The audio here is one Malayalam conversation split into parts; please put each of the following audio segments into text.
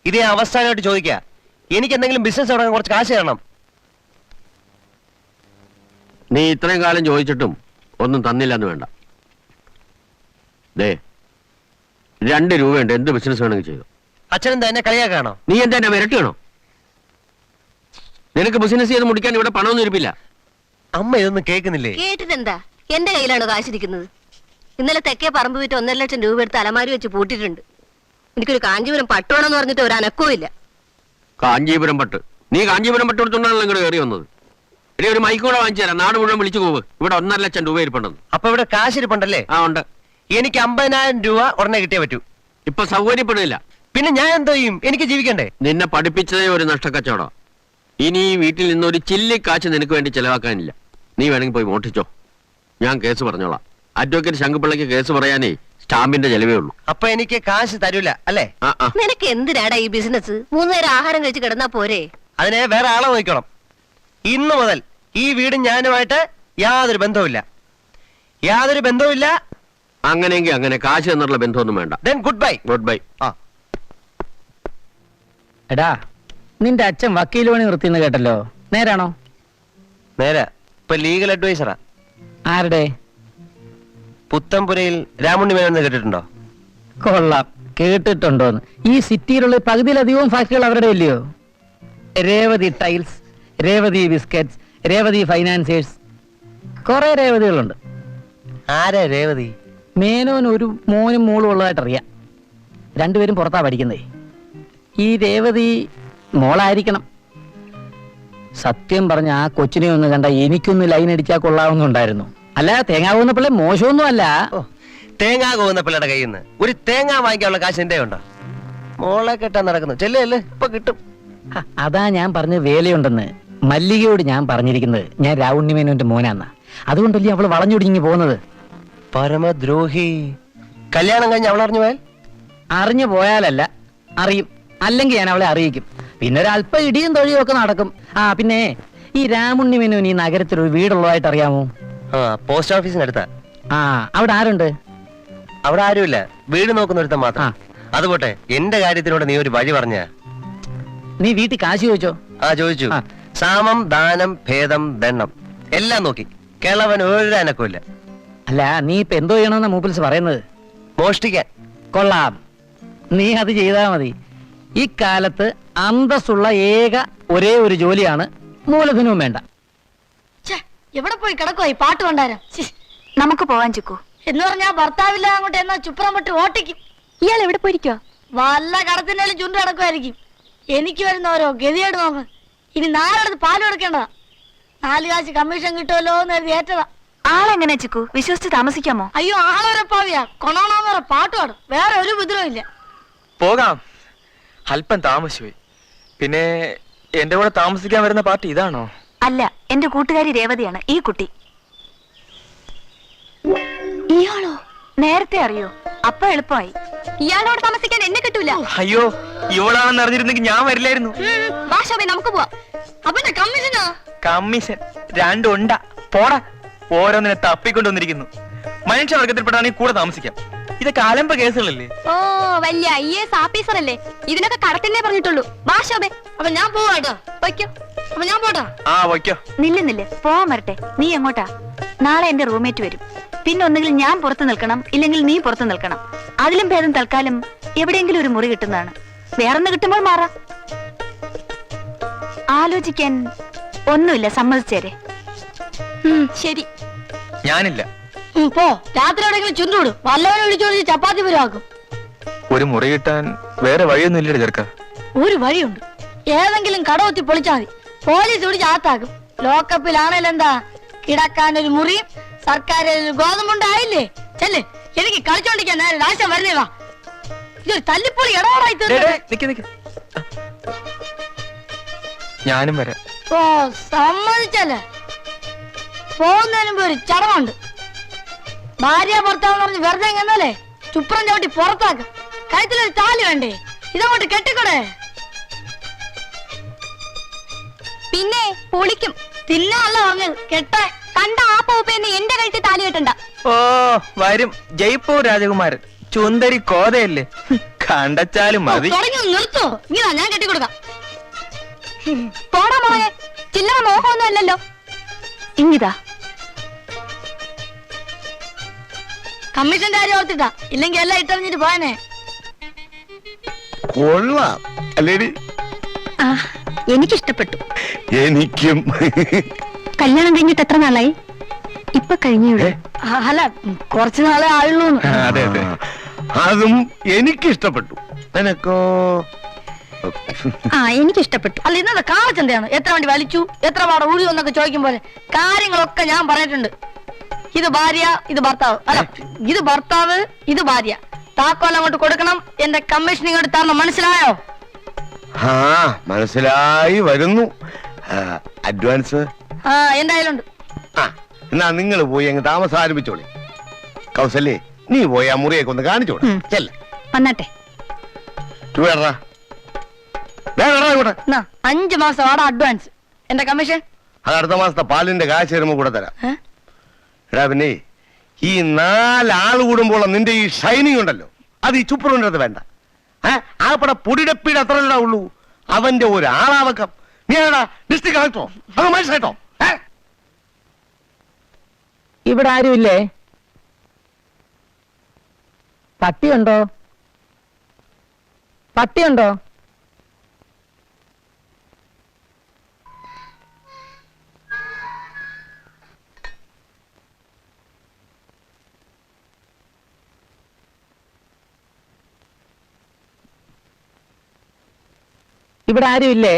ഇതേ അവസാനമായിട്ട് ചോദിക്കുക. എനിക്ക് എന്തെങ്കിലും ബിസിനസ് തുടങ്ങാൻ കുറച്ച് കാശ് തരണം. നീ ഇത്രയും കാലം ചോദിച്ചിട്ടും ഒന്നും തന്നില്ലെന്ന് വേണ്ട. ദേ 2 രൂപയുണ്ട്, എന്ത് ബിസിനസ് വേണമെങ്കിൽ ചെയ്തു. അച്ഛനെന്താ എന്നെ കളിയാക്കാണോ? നീ എന്താ എന്നെ വിരട്ടിയാണോ? നിനക്ക് ബിസിനസ് ചെയ്ത് മുടിക്കാൻ ഇവിടെ പണമൊന്നും ഇരിപ്പില്ല. അമ്മ ഇതൊന്നും കേൾക്കുന്നില്ലേ? കേട്ടിട്ടെന്താ? എന്റെ കയ്യിലാണ് കാശിരിക്കുന്നത്. ഇന്നലെ തെക്കേ പറമ്പ് വിറ്റ് 1.5 ലക്ഷം രൂപ എടുത്ത് അലമാരി വെച്ച് പൂട്ടിയിട്ടുണ്ട്. എനിക്കൊരു കാഞ്ചീപുരം പട്ടുവാണെന്ന് പറഞ്ഞിട്ട് ഒരു അനക്കവും ഇല്ല. കാഞ്ചീപുരം പട്ട്? നീ കാഞ്ചീപുരം പട്ട് എടുത്തോണ്ടാണല്ലോ ഇങ്ങോട്ട് കയറി വന്നത്. ഇനി ഒരു മൈക്ക് കൂടെ വാങ്ങിച്ചു തരാം, നാട് മുഴുവൻ വിളിച്ചു പോവ്. ഇവിടെ 1.5 ലക്ഷം രൂപ ഇരിപ്പുണ്ടെന്ന്. അപ്പൊ ഇവിടെ കാശ് ഇരിപ്പുണ്ടല്ലേ? ആ ഉണ്ട്. എനിക്ക് 50,000 രൂപ ഉടനെ കിട്ടിയേ പറ്റൂ. ഇപ്പൊ സൗകര്യപ്പെടില്ല. പിന്നെ ഞാൻ എന്തോ ചെയ്യും? എനിക്ക് ജീവിക്കണ്ടേ? നിന്നെ പഠിപ്പിച്ചതേ ഒരു നഷ്ടക്കച്ചവടം. ഇനി ഈ വീട്ടിൽ നിന്ന് ഒരു ചില്ലി കാശ് നിനക്ക് വേണ്ടി ചെലവാക്കാനില്ല. നീ വേണമെങ്കിൽ പോയി മോഷ്ടിച്ചോ, ഞാൻ കേസ് പറഞ്ഞോളാം. അഡ്വക്കേറ്റ് ശങ്കുപിള്ളയ്ക്ക് കേസ് പറയാനേ സ്റ്റാമ്പിന്റെ ചെലവേ ഉള്ളൂ. അപ്പൊ എനിക്ക് കാശ് തരൂല അല്ലേ? നിനക്ക് എന്തിനാടാ ഈ ബിസിനസ്? 3 നേരം ആഹാരം കഴിച്ച് കിടന്നാ പോരെ? അതിനെ വേറെ ആളെ നോക്കണം. ഇന്നു മുതൽ ഈ വീടും ഞാനുമായിട്ട് യാതൊരു ബന്ധവുമില്ല. യാതൊരു ബന്ധവുമില്ല. അങ്ങനെയെങ്കിൽ അങ്ങനെ, കാശ് എന്നുള്ള ബന്ധമൊന്നും വേണ്ട. Then good bye. Good bye. എടാ, നിന്റെ അച്ഛൻ വക്കീൽ പണി നിർത്തിന്ന് കേട്ടല്ലോ, നേരാണോ? നേരെ. ഇപ്പൊ ലീഗൽ അഡ്വൈസറാ. ആരുടെ? പുത്തംപുരയിൽ രാമുണ്ണി മേനോന്ന് കേട്ടിട്ടുണ്ടോ? കൊള്ളാം, കേട്ടിട്ടുണ്ടോന്ന്. ഈ സിറ്റിയിലുള്ള പകുതിയിലധികവും ഫാക്ടറികൾ അവരുടെ ഇല്ലയോ? Revathi tiles, Revathi biscuits, Revathi financiers, കുറെ രേവതികളുണ്ട്. ആരാ രേവതി? മേനോന് ഒരു മോനും മോളും ഉള്ളതായിട്ടറിയാം. 2 പേരും പുറത്താ പഠിക്കുന്നേ. ഈ രേവതി മോളായിരിക്കണം. സത്യം പറഞ്ഞ ആ കൊച്ചിനെ ഒന്ന് കണ്ട എനിക്കൊന്ന് ലൈൻ അടിച്ചാൽ കൊള്ളാവുന്നുണ്ടായിരുന്നു. അല്ല, തേങ്ങ പോകുന്ന പിള്ളേ മോശമൊന്നും അല്ല. തേങ്ങ പോകുന്ന പിള്ളയുടെ കയ്യിൽ നിന്ന് ഒരു തേങ്ങ വാങ്ങിക്കാനുള്ള കാശ് എന്റെ ഉണ്ടോ? മോളെ കെട്ടാൻ നടക്കുന്നു. ചെല്ലേ, ഇപ്പൊ കിട്ടും. അതാ ഞാൻ പറഞ്ഞ വേലയുണ്ടെന്ന്. മല്ലികയോട് ഞാൻ പറഞ്ഞിരിക്കുന്നത് ഞാൻ രാവുണ്ണിമേനോന്റെ മോനാന്ന. അതുകൊണ്ടല്ലേ അവള് വളഞ്ഞൊടിഞ്ഞു പോകുന്നത്. പരമദ്രോഹി. കല്യാണം കഴിഞ്ഞ് അവൾ അറിഞ്ഞു പോയാൽ? അറിഞ്ഞു പോയാലല്ല, അറിയും. അല്ലെങ്കിൽ ഞാൻ അവളെ അറിയിക്കും. പിന്നെ ഒരല്പ ഇടിയും തൊഴിയും ഒക്കെ നടക്കും. പിന്നെ ഈ രാമുണ്ണിമേനോന് ഈ നഗരത്തിൽ ഒരു വീടുള്ളതായിട്ട് അറിയാമോ? പോസ്റ്റ് ഓഫീസിനടുത്താ. അവിടെ ആരുണ്ട്? അവിടെ ആരുമില്ല, വീട് നോക്കുന്ന ഒരുത്തം മാത്രം. അതുപോട്ടെ, എന്റെ കാര്യത്തിലൂടെ നീ ഒരു വഴി പറഞ്ഞ. നീ വീട്ടിൽ കാശ് ചോദിച്ചോ? ചോദിച്ചു. സാമം ദാനം ഭേദം ദണ്ണം എല്ലാം നോക്കി. കേളവൻ ഒരു അനക്കമില്ല. അല്ല, നീ ഇപ്പൊ എന്തോ ചെയ്യണമെന്ന മൂപ്പിൽസ് പറയുന്നത്? മോഷ്ടിക്കാൻ. കൊള്ളാം, നീ അത് ചെയ്താൽ മതി. ഈ കാലത്ത് അന്തസ്സുള്ള ഒരേ ഒരു ജോലിയാണ് മൂലധനവും വേണ്ട. എവിടെ പോയി കിടക്കുവാ ഈ പാട്ട് കൊണ്ടാരം? നമുക്ക് പോവാൻ ചുക്കു എന്ന് പറഞ്ഞാ ഭർത്താവില്ല അങ്ങോട്ട് എന്നാ ചുപ്രം വിട്ട് ഓട്ടിക്കും. ഇയാൾ എവിടെ പോയിരിക്കോ? വല്ല കടത്തിൻ്റെ ചുണ്ടു കിടക്കുമായിരിക്കും. എനിക്ക് വരുന്ന ഓരോ ഗതിയോട് നോക്ക്. ഇനി 4 അടുത്ത് പാല് കൊടുക്കേണ്ടതാ. 4 കാശ് കമ്മീഷൻ കിട്ടുമല്ലോ എന്ന് കരുതി ഏറ്റതാ. ആളെങ്ങനെ ചുക്കു? വിശ്വസിച്ച് താമസിക്കാമോ? അയ്യോ, ആളൊരപ്പാവിയാ. കൊണോണോന്ന് പറ പാട്ട് പാടും. വേറെ ഒരു ഉപദ്രവം ഇല്ല. പോകാം, അല്പം താമസിച്ചുപോയി. പിന്നെ എന്റെ കൂടെ താമസിക്കാൻ വരുന്ന പാർട്ടി ഇതാണോ? അല്ല, എന്റെ കൂട്ടുകാരി രേവതിയാണ് ഈ കുട്ടി. ഇയാളോ? നേരത്തെ അറിയോ? അപ്പൊ എളുപ്പമായി. ഇയാളോട് താമസിക്കാൻ എന്നെ കിട്ടൂല. അയ്യോ, ഇവളാണെന്ന് അറിഞ്ഞിരുന്നെങ്കിൽ ഞാൻ വരില്ലായിരുന്നു. നമുക്ക് പോവാം. അപ്പൊ കമ്മീഷനോ? കമ്മീഷൻ 2 ഉണ്ടാ. പോടാ, ഓരോന്നിനെ തപ്പിക്കൊണ്ടുവന്നിരിക്കുന്നു. മനുഷ്യവർഗത്തിൽപ്പെട്ടാണെങ്കിൽ കൂടെ താമസിക്കാം. ഇതൊക്കെ അലമ്പ കേസുകളല്ലേ? ഓ, വലിയ IAS ഓഫീസർ അല്ലേ? ഇതിനൊക്കെ കടത്തിനെ പറഞ്ഞിട്ടുള്ളൂ. ഭാഷോബേ, അപ്പൊ ഞാൻ പോവാട്ടോ. വയ്ക്കോ. അപ്പൊ ഞാൻ പോട്ടാ. വയ്ക്കോ. നില്ല്, പോവാൻ വരട്ടെ. നീ എങ്ങോട്ടാ? നാളെ എന്റെ റൂംമേറ്റ് വരും. പിന്നെ ഒന്നുകിൽ ഞാൻ പുറത്ത് നിൽക്കണം, ഇല്ലെങ്കിൽ നീ പുറത്ത് നിൽക്കണം. അതിലും ഭേദം തൽക്കാലം എവിടെയെങ്കിലും ഒരു മുറി കിട്ടുന്നതാണ്. വേറൊന്ന് കിട്ടുമ്പോൾ മാറാം. ആലോചിക്കാൻ ഒന്നുമില്ല, സമ്മതിച്ചേരെ. ശരി. ഞാനില്ല. പോ. രാത്രി എവിടെയെങ്കിലും ചുരുണ്ടോട് വല്ലവനെ വിളിച്ചോട് ചപ്പാത്തി പുരാക്കും. ഒരു മുറി കിട്ടാൻ വേറെ വഴിയൊന്നും ഇല്ലട ചെറുക്ക. ഒരു വഴിയുണ്ട്. ഏതെങ്കിലും കടവത്തി പൊളിച്ചാൽ മതി. പോലീസ് പിടിച്ച് ആത്താക്കും. ലോക്കപ്പിലാണല്ലോ എന്താ, കിടക്കാൻ ഒരു മുറിയും സർക്കാർ ഗോതമ്പുണ്ടായില്ലേ? ചെല്ല്, എനിക്ക് കളിച്ചോണ്ടിരിക്കാൻ നേരെ രാശം വരുന്നേ. വാ, ഇതൊരു തല്ലിപ്പൊളി ഇടപാടായി തീർന്നു. ഞാനും വരാം. ഓ, സമ്മതിച്ചല്ലേ. പോകുന്നതിന് മുമ്പ് ഒരു ചടവുണ്ട്. ഭാര്യ ഭർത്താവ് പറഞ്ഞ് വെറുതെ എങ്ങന്നല്ലേ ചുപ്രം ചവിട്ടി പുറത്താക്കും. കഴുത്തിലൊരു താലി വേണ്ടേ? ഇതങ്ങോട്ട് കെട്ടിക്കൂടെ? പിന്നെ പൊളിക്കും. തിന്നല്ല പറഞ്ഞത് കെട്ട. കണ്ട ആ പൂപ്പേന്ന് എന്റെ കഴുത്തിൽ താലി കെട്ടണ്ട. ഓ, വരും ജയ്പൂർ രാജകുമാരൻ. ചുന്ദരി കോതയല്ലേ, കണ്ടച്ചാലും മതി. തുടങ്ങി നിർത്തോ, ഇങ്ങനെ ഞാൻ കെട്ടിക്കൊടുക്കാം. പോടാ മോനെ, ചില്ലറ മോഹമൊന്നും അല്ലല്ലോ. ഇങ്ങിതാ കമ്മീഷന്റെ കാര്യം ഓർത്തിട്ടാ, ഇല്ലെങ്കിൽ എല്ലാം ഇട്ടറിഞ്ഞിട്ട് പോയനെ. കൊള്ളാം അല്ലേടി? എനിക്കിഷ്ടപ്പെട്ടു. എനിക്കും. കല്യാണം കഴിഞ്ഞിട്ട് എത്ര നാളായി? ഇപ്പൊ കഴിഞ്ഞേ. അല്ല, കുറച്ചു നാളെ ആയുള്ളൂ. അതെ അതെ, അതും എനിക്കിഷ്ടപ്പെട്ടു. നിനക്കോ? എനിക്കിഷ്ടപ്പെട്ടു. അല്ല, ഇന്നത്തെ കാളച്ചന്തയാണ്. എത്ര വണ്ടി വലിച്ചു, എത്ര പാടെ ഉഴി എന്നൊക്കെ ചോദിക്കും പോലെ കാര്യങ്ങളൊക്കെ ഞാൻ പറഞ്ഞിട്ടുണ്ട്. ഇത് ഭാര്യ, ഇത് ഭർത്താവ്. അല്ല, ഇത് ഭർത്താവ്, ഇത് ഭാര്യ. താക്കോൽ അങ്ങോട്ട് കൊടുക്കണം, എന്റെ കമ്മീഷൻ ഇങ്ങോട്ട് തരണം. മനസ്സിലായോ? മനസ്സിലായി വരുന്നു. അഡ്വാൻസ് എന്റെ കയ്യിലുണ്ട്. എന്നാ നിങ്ങൾ പോയി അങ്ങ് താമസം ആരംഭിച്ചോളി. കൗസല്യേ, നീ പോയി ആ മുറിയൊക്കെ ഒന്ന് കാണിച്ചോളൂ. ചെല്ല വന്നട്ടെ. 5 മാസം ആടെ അഡ്വാൻസ്. എന്റെ കമ്മീഷൻ അത് അടുത്ത മാസത്തെ പാലിന്റെ കാശ് വരുമ്പോ കൂടെ തരാം. എടാ പിന്നെ ഈ 4 ആള് കൂടുമ്പോൾ നിന്റെ ഈ ഷൈനിങ് ഉണ്ടല്ലോ, അത് ഈ ചുപ്പറിന്റെ അടുത്ത് വേണ്ട. ആപ്പടെ പൊടിടപ്പീട് അത്ര ഉള്ളൂ. അവന്റെ ഒരു ആളാവക്കം. നീ ആടാ ഡിസ്ട്രിക്ട് കളക്ടറോ അത് മനസ്സിലായിട്ടോ? ഇവിടെ ആരുമില്ലേ? പട്ടിയുണ്ടോ? പട്ടിയുണ്ടോ? ഇവിടെ ആരുമില്ലേ?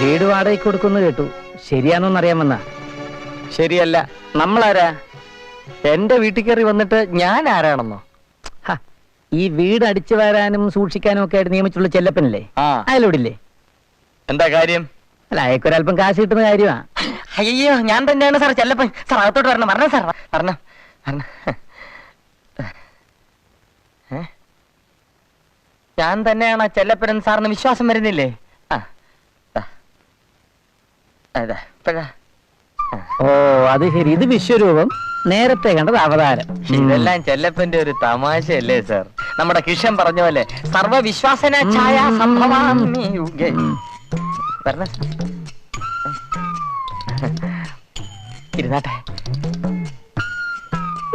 വീട് വാടകയ്ക്ക് കൊടുക്കുന്നു കേട്ടു. ശരിയാണോന്നറിയാമെന്ന? ശരിയല്ല. നമ്മളാരാ? എന്റെ വീട്ടിൽ കയറി വന്നിട്ട് ഞാൻ ആരാണെന്നോ? ഈ വീട് അടിച്ചു വരാനും സൂക്ഷിക്കാനും ഒക്കെ ആയിട്ട് നിയമിച്ചുള്ള ചെല്ലപ്പനല്ലേ, അയാളോടില്ലേ? എന്താ കാര്യം? അല്ല, അയക്കൊരല്പം കാശ് കിട്ടുന്ന കാര്യമാ. അയ്യോ, ഞാൻ തന്നെയാണ് സാർ ചെല്ലപ്പൻ. സാർ അകത്തോട്ട് വരണം. പറഞ്ഞ സാർ പറഞ്ഞ. ഞാൻ തന്നെയാണ് ചെല്ലപ്പൻ സാറിന് വിശ്വാസം വരുന്നില്ലേ? ഓ, അത് ശരി. ഇത് വിശ്വരൂപം, നേരത്തെ കണ്ടത് അവതാരം. ഇതെല്ലാം ചെല്ലപ്പന്റെ ഒരു തമാശയല്ലേ സാർ? നമ്മുടെ കിഷൻ പറഞ്ഞ പോലെ സർവവിശ്വാസന ഛായ സംഭവാമി യുഗേ. ഇരുന്നാട്ടെ,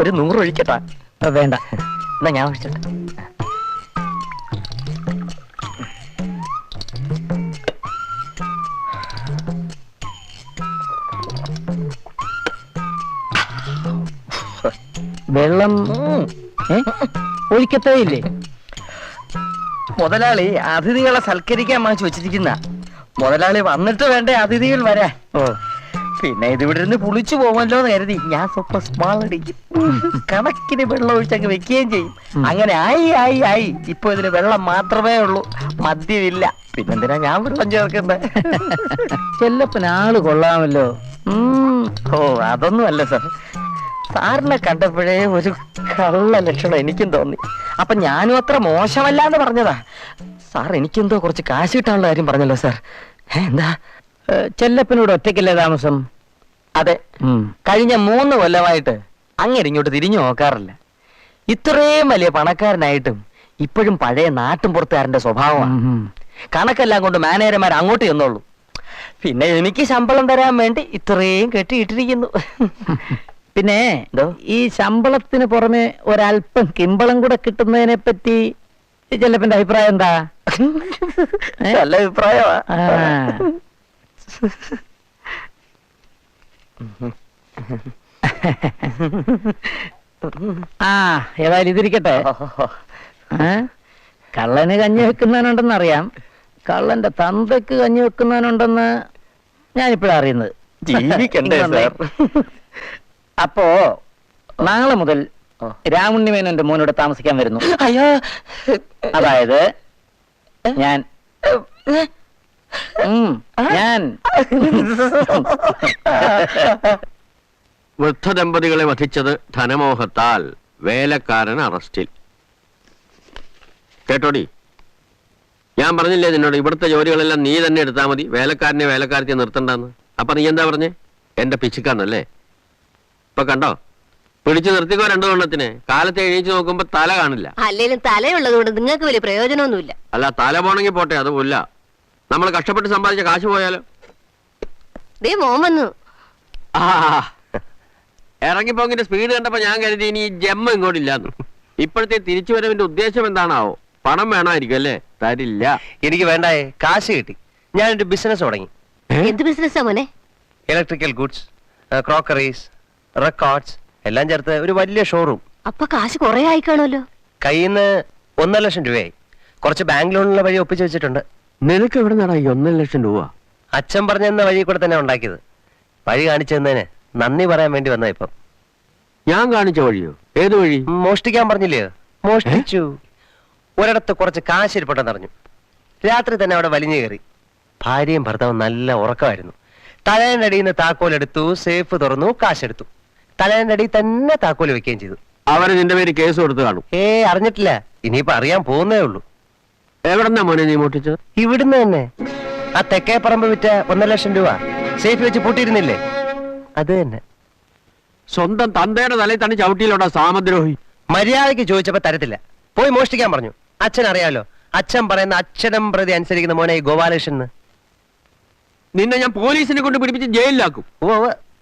ഒരു 100 ഒഴിക്കട്ടാ? വേണ്ട, എന്നാ ഞാൻ ഒഴിച്ചോട്ടെ. വെള്ളം ഒഴിക്കത്തേ ഇല്ലേ? മുതലാളി അതിഥികളെ സൽക്കരിക്കാൻ വാങ്ങിച്ചു വെച്ചിരിക്കുന്ന. മുതലാളി വന്നിട്ട് വേണ്ടേ അതിഥികൾ വരാൻ. പിന്നെ ഇതിവിടെ ഇരുന്ന് പുളിച്ചു പോവല്ലോ എന്ന് കരുതി ഞാൻ സ്വപ്പം സ്മാൾ അടിക്കും. കണക്കിന് വെള്ളം ഒഴിച്ചങ്ങ് വെക്കുകയും ചെയ്യും. അങ്ങനെ ആയി ഇപ്പൊ ഇതിന് വെള്ളം മാത്രമേ ഉള്ളൂ, മദ്യമില്ല. പിന്നെന്തിനാ ഞാൻ വെള്ളം ചേർക്കണ്ടേ? ചെല്ലപ്പൻ ആള് കൊള്ളാമല്ലോ. ഓ, അതൊന്നും അല്ല സാർ. സാറിനെ കണ്ടപ്പോഴേ ഒരു കള്ള ലക്ഷണം എനിക്കും തോന്നി. അപ്പൊ ഞാനും അത്ര മോശമല്ലാന്ന് പറഞ്ഞതാ. സാർ എനിക്കെന്തോ കുറച്ച് കാശ് കിട്ടാനുള്ള കാര്യം പറഞ്ഞല്ലോ സാർ. എന്താ? ചെല്ലപ്പനോട് ഒറ്റയ്ക്കല്ലേ താമസം? അതെ. കഴിഞ്ഞ 3 കൊല്ലമായിട്ട് അങ്ങനെ ഇങ്ങോട്ട് തിരിഞ്ഞു നോക്കാറില്ല. ഇത്രയും വലിയ പണക്കാരനായിട്ടും ഇപ്പോഴും പഴയ നാട്ടും പുറത്തുകാരന്റെ സ്വഭാവമാണ്. കണക്കെല്ലാം കൊണ്ട് മാനേജർമാർ അങ്ങോട്ട് ചെന്നോളൂ. പിന്നെ എനിക്ക് ശമ്പളം തരാൻ വേണ്ടി ഇത്രയും കെട്ടിയിട്ടിരിക്കുന്നു. പിന്നെ ഈ ശമ്പളത്തിന് പുറമെ ഒരല്പം കിമ്പളം കൂടെ കിട്ടുന്നതിനെ പറ്റി ചെല്ലപ്പന്റെ അഭിപ്രായം എന്താ? നല്ല അഭിപ്രായമാ. ഏതായാലും ഇതിരിക്കട്ടെ. കള്ളന് കഞ്ഞി വെക്കുന്നവനുണ്ടെന്ന് അറിയാം, കള്ളന്റെ തന്തയ്ക്ക് കഞ്ഞി വെക്കുന്നവനുണ്ടെന്ന് ഞാനിപ്പോഴാ അറിയുന്നത്. ജീവിക്കണ്ടേ സാർ? അപ്പോ നാളെ മുതൽ രാമുണ്ണിമേനോന്റെ മോനോട് താമസിക്കാൻ വരുന്നു. അയ്യോ, അതായത് ഞാൻ വൃദ്ധദമ്പതികളെ വധിച്ചത് ധനമോഹത്താൽ വേലക്കാരൻ അറസ്റ്റിൽ. കേട്ടോടി, ഞാൻ പറഞ്ഞില്ലേ നിന്നോട് ഇവിടുത്തെ ജോലികളെല്ലാം നീ തന്നെ എടുത്താൽ മതി, വേലക്കാരനെ വേലക്കാരത്തെ നിർത്തണ്ടെന്ന്. അപ്പൊ നീ എന്താ പറഞ്ഞേ? എന്റെ പിച്ചിക്കാന്നല്ലേ? ഇപ്പൊ കണ്ടോ, പിടിച്ചു നിർത്തിക്കോ 2 കൊല്ലത്തിന്. കാലത്ത് എണീച്ച് നോക്കുമ്പോ തല കാണില്ല. അല്ലേലും തലയുള്ളത് കൊണ്ട് നിങ്ങൾക്ക് വലിയ പ്രയോജനമൊന്നുമില്ല. അല്ല, തല പോണെങ്കിൽ പോട്ടെ, അത് പോല്ല. നമ്മൾ കഷ്ടപ്പെട്ട് സമ്പാദിച്ച കാശ് പോയാലോ? ദേ മോൻ വന്നു. ആ, ഇറങ്ങിപ്പോങ്ങിന്റെ സ്പീഡ് കണ്ടപ്പോ ഞാൻ കരുതി ഇനി ഈ ജമ്മ ഇങ്ങോട്ടില്ലാന്ന്. ഇപ്പോഴത്തെ തിരിച്ചുവരവിന്റെ ഉദ്ദേശം എന്താണാവോ? പണം വേണമായിരിക്കും അല്ലേ? തരില്ല. എനിക്ക് വേണ്ടായേ, കാശ് കിട്ടി. ഞാനൊരു ബിസിനസ് തുടങ്ങി. എന്ത് ബിസിനസ്സാ മോനെ? ഇലക്ട്രിക്കൽ ഗുഡ്സ്, ക്രോക്കറീസ്, റെക്കോർഡ്സ് എല്ലാം ചേർത്ത് ഒരു വലിയ ഷോറൂം. അപ്പൊ കാശ് കുറെ ആയിക്കാണല്ലോ. കയ്യിൽ നിന്ന് 1.5 ലക്ഷം രൂപയായി. കുറച്ച് ബാങ്ക് ലോണിനുള്ള വഴി ഒപ്പിച്ചു വെച്ചിട്ടുണ്ട്. നിനക്ക് എവിടെ നടാ 1.5 ലക്ഷം രൂപ? അച്ഛൻ പറഞ്ഞെന്ന വഴി കൂടെ തന്നെ ഉണ്ടാക്കിയത്. വഴി കാണിച്ചു തന്നതിന് നന്ദി പറയാൻ വേണ്ടി വന്ന ഇപ്പം. ഞാൻ കാണിച്ച വഴിയോ? ഏത് വഴി? മോഷ്ടിക്കാൻ പറഞ്ഞില്ലയോ? മോഷ്ടിച്ചു. ഒരിടത്ത് കുറച്ച് കാശ് ഇരിപ്പുണ്ടെന്ന് അറിഞ്ഞു. രാത്രി തന്നെ അവിടെ വലിഞ്ഞു കയറി. ഭാര്യയും ഭർത്താവും നല്ല ഉറക്കമായിരുന്നു. തലേന്റെ അടിയിൽ നിന്ന് താക്കോലെടുത്തു, സേഫ് തുറന്നു, കാശെടുത്തു. തലേന്റെ അടിയിൽ തന്നെ താക്കോല് വെക്കുകയും ചെയ്തു. അവര് നിന്റെ പേര് കേസ് കൊടുത്ത് കാണും. അറിഞ്ഞിട്ടില്ല. ഇനിയിപ്പോ അറിയാൻ പോകുന്നേ ഉള്ളൂ. എവിടെന്നാ മോനെ നീ മോട്ടിച്ചത്? ഇവിടുന്ന് തന്നെ. ആ തെക്കേ പറമ്പ് വിറ്റ 1.5 ലക്ഷം രൂപ സേഫ് വെച്ച് പൂട്ടിയിരുന്നില്ലേ, അത് തന്നെ. സ്വന്തം തന്തയുടെ തലയിൽ തന്നെ ചവിട്ടിയിലോട്ടാ സാമദ്രോഹി. മര്യാദയ്ക്ക് ചോദിച്ചപ്പോ തരത്തില്ല. പോയി മോഷ്ടിക്കാൻ പറഞ്ഞു. അച്ഛൻ അറിയാലോ, അച്ഛൻ പറയുന്ന അച്ഛനം പ്രതി അനുസരിക്കുന്ന മോനെ ഈ ഗോപാലകൃഷ്ണൻ. നിന്നെ ഞാൻ പോലീസിനെ കൊണ്ട് പിടിപ്പിച്ച് ജയിലിലാക്കും.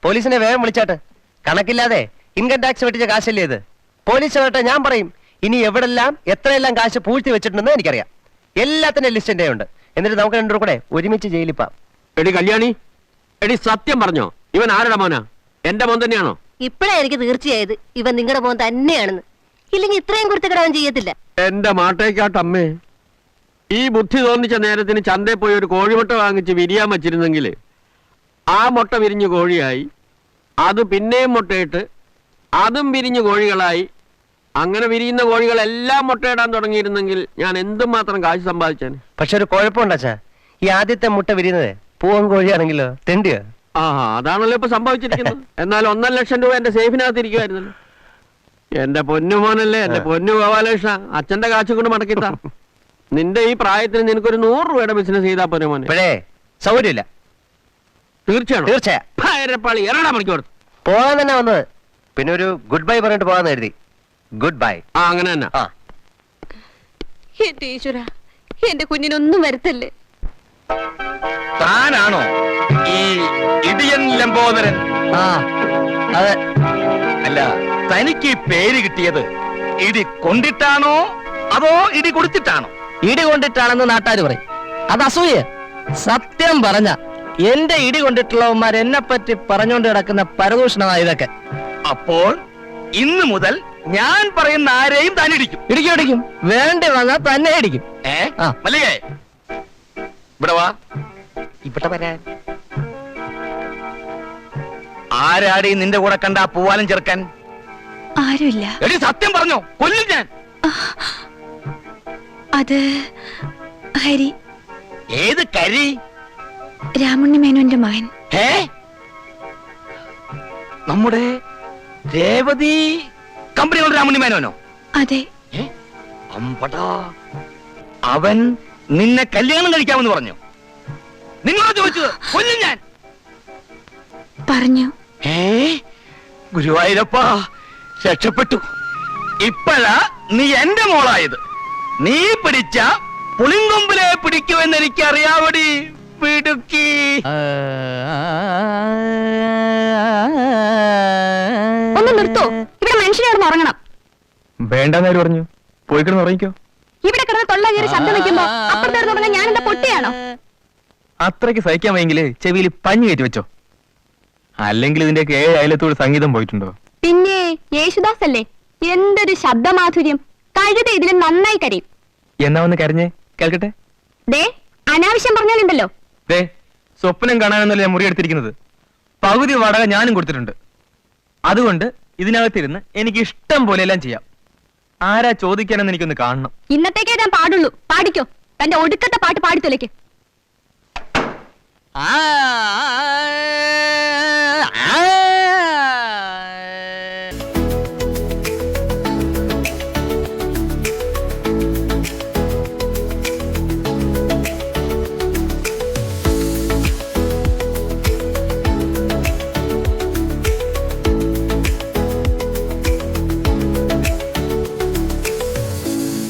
പോലീസിനെ വേഗം വിളിച്ചാട്ട്. കണക്കില്ലാതെ ഇൻകം ടാക്സ് വെട്ടിച്ച കാശല്ലേ ഇത്. പോലീസ് വരട്ടെ, ഞാൻ പറയും. ഇനി എവിടെല്ലാം എത്രയെല്ലാം കാശ് പൂഴ്ത്തി വെച്ചിട്ടുണ്ടെന്ന് എനിക്കറിയാം. എല്ലാത്തിന്റെ ലിസ്റ്റ് എന്റെ ഉണ്ട്. എന്നിട്ട് നമുക്ക് 2 കൂടെ ഒരുമിച്ച് ജയിലിപ്പാം. എടി കല്യാണി, എടി സത്യം പറഞ്ഞോ, ഇവൻ ആരുടെ മോനാ? എന്റെ മോൻ തന്നെയാണോ? ഇപ്പഴേ എനിക്ക് തീർച്ചയായത് ഇവൻ നിങ്ങളുടെ മോൻ തന്നെയാണെന്ന്. ഇല്ലെങ്കിൽ ഇത്രയും കുരുത്തക്കിടവൻ ചെയ്യത്തില്ല. എന്റെ മാട്ടേക്കാട്ടമ്മേ, ഈ ബുദ്ധി തോന്നിച്ച നേരത്തിന് ചന്തയിൽ പോയി ഒരു കോഴിമുട്ട വാങ്ങിച്ച് വിരിയാൻ വച്ചിരുന്നെങ്കിൽ ആ മുട്ട വിരിഞ്ഞു കോഴിയായി, അത് പിന്നെയും മുട്ടയിട്ട് അതും വിരിഞ്ഞു കോഴികളായി, അങ്ങനെ വിരിയുന്ന കോഴികളെല്ലാം മുട്ടയിടാൻ തുടങ്ങിയിരുന്നെങ്കിൽ ഞാൻ എന്തുമാത്രം കാശ് സമ്പാദിച്ചാൻ. പക്ഷെ ഒരു കുഴപ്പമുണ്ടച്ചാ, ഈ ആദ്യത്തെ മുട്ട വിരിയുന്നത് പൂവൻ കോഴിയാണെങ്കിലോ തെണ്ടിയോ? ആ, അതാണല്ലോ ഇപ്പൊ സംഭവിച്ചിരിക്കുന്നത്. എന്നാൽ 1.5 ലക്ഷം രൂപ എന്റെ സേഫിനകത്ത് ഇരിക്കുമായിരുന്നല്ലോ. എന്റെ പൊന്നുമോനല്ലേ, എന്റെ പൊന്നു ഗോപാലകൃഷ്ണ, അച്ഛന്റെ കാശ് കൊണ്ട് മടക്കിത്താ. നിന്റെ ഈ പ്രായത്തിന് നിനക്കൊരു 100 രൂപയുടെ ബിസിനസ് ചെയ്താ പോരെ മോനെ? ഇപ്പോഴേ സൗകര്യമില്ല. തീർച്ചയാണോ? തീർച്ചയായും. ഭയരപ്പാളി എറടാ മണിക്കൂർ പോകാൻ തന്നെ വന്നത്. പിന്നെ ഒരു ഗുഡ് ബൈ പറഞ്ഞിട്ട് പോകാന്ന് കരുതി. Good bye. ആ, അങ്ങനെ തന്നെ. ആ, എന്റെ ഈശ്വര, എന്റെ കുഞ്ഞിനൊന്നും വരുത്തല്ലേ. താനാണോ ഈ ഇടിയൻ ലംബോദരൻ? ആ, അതെ. അല്ല, തനിക്ക് ഈ പേര് കിട്ടിയത് ഇടി കൊണ്ടിട്ടാണോ അതോ ഇടി കൊടുത്തിട്ടാണോ? ഇടി കൊണ്ടിട്ടാണെന്ന് നാട്ടാര് പറയും. അത് അസൂയ. സത്യം പറഞ്ഞ എന്റെ ഇടി കൊണ്ടിട്ടുള്ളവന്മാർ എന്നെ പറ്റി പറഞ്ഞുകൊണ്ട് കിടക്കുന്ന പരദൂഷണമാണ് ഇതൊക്കെ. അപ്പോൾ ഇന്ന് മുതൽ ഞാൻ പറയുന്ന ആരെയും താൻ ഇടിക്കും. ഇടിക്കും. വേണ്ടി വന്നാൽ തന്നെ ഇടിക്കും. ആ. മല്ലികേ, ഇവിടെ വാ. ഇവിടെ വരാൻ. ആരാടി നിന്റെ കൂടെ കണ്ട ആ പൂവാലം ചെറുക്കൻ? ആരുമില്ല. എടി സത്യം പറഞ്ഞോ, കൊല്ലും ഞാൻ. അത് ഹരി, ഏത് കരി? രാമുണ്ണി മേനോന്റെ മകൻ. ഏ, നമ്മുടെ രേവതി കമ്പനികളുടെ രാമുണ്ണി മേനോനോ? അതെ. അമ്പടാ, അവൻ നിന്നെ കല്യാണം കഴിക്കാമെന്ന് പറഞ്ഞു. നിങ്ങളോട് ചോദിച്ചത്, കൊല്ലും ഞാൻ. പറഞ്ഞു. ഗുരുവായൂരപ്പാ, രക്ഷപ്പെട്ടു. ഇപ്പഴാ നീ എന്റെ മോളായത്. നീ പിടിച്ച പുളിങ്കൊമ്പിലെ പിടിക്കുമെന്ന് എനിക്ക് അറിയാവടി പിടുക്കി. ഒന്ന് നിർത്തോ, ഇവിടെ മനുഷ്യനോട് ഉറങ്ങണം. വേണ്ടെന്നാര് പറഞ്ഞു? പോയി കിടന്ന് ഉറങ്ങിക്കോ. ഇവിടെ കിടന്ന് തൊള്ള കയറി ശബ്ദം വെക്കുമ്പോ അപ്പുറത്തോട് തുടങ്ങാൻ ഞാൻ എന്താ പൊട്ടിയാണോ? അത്രയ്ക്ക് സഹിക്കാൻ വയ്യെങ്കില് ചെവിയിൽ പഞ്ഞു കയറ്റി വെച്ചോ. അല്ലെങ്കിൽ ഇതിന്റെ 7 അയലത്തോട് സംഗീതം പോയിട്ടുണ്ടോ? പിന്നെ യേശുദാസ് അല്ലേ, എന്തൊരു ശബ്ദമാധുര്യം. കഴുത ഇതിലും നന്നായി കരയും. എന്നാ ഒന്ന് കരഞ്ഞേ കേൾക്കട്ടെ. ദേ, അനാവശ്യം പറഞ്ഞാലുണ്ടല്ലോ. ദേ, സ്വപ്നം കാണാനെന്നല്ല ഞാൻ മുറി എടുത്തിരിക്കുന്നത്. പകുതി വാടക ഞാനും കൊടുത്തിട്ടുണ്ട്. അതുകൊണ്ട് ഇതിനകത്തിരുന്ന് എനിക്ക് ഇഷ്ടം പോലെ എല്ലാം ചെയ്യാം. ആരാ ചോദിക്കാനെന്ന് എനിക്കൊന്ന് കാണണം. ഇന്നത്തേക്കേ ഞാൻ പാടുള്ളൂ. പാടിക്കോ, തന്റെ ഒടുക്കത്തെ പാട്ട് പാടിത്തൊലയ്ക്ക്. ആ